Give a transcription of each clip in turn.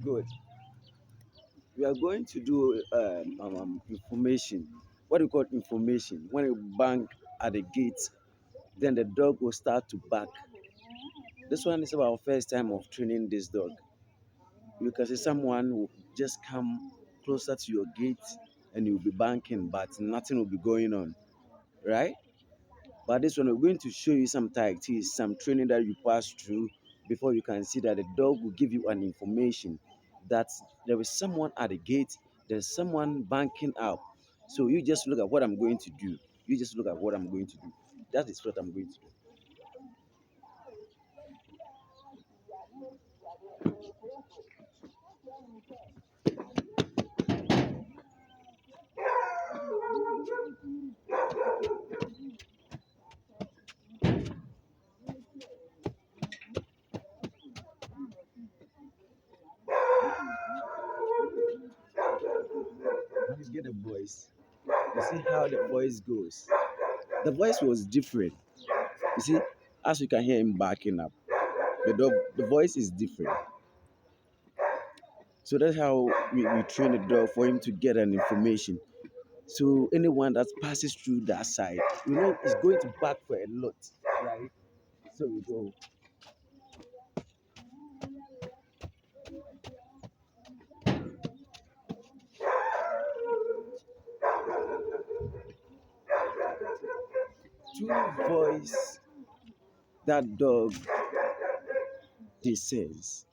Good. We are going to do information. What do you call information? When you bang at the gate, then the dog will start to bark. This one is our first time of training this dog. You can see someone will just come closer to your gate and you'll be banking, but nothing will be going on, right? But this one, we're going to show you some tactics, some training that you pass through before you can see that the dog will give you an information that there is someone at the gate, there's someone banking up. So you just look at what I'm going to do. You just look at what I'm going to do. That is what I'm going to do. You get the voice. You see how the voice goes. The voice was different. You see, as you can hear him backing up, the voice is different. So that's how we train a dog for him to get an information. So anyone that passes through that side, is going to bark for a lot, right? So we go. Two voice that dog they sense.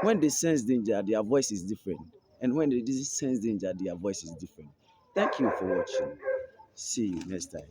When they sense danger, their voice is different. And when they didn't sense danger, their voice is different. Thank you for watching. See you next time.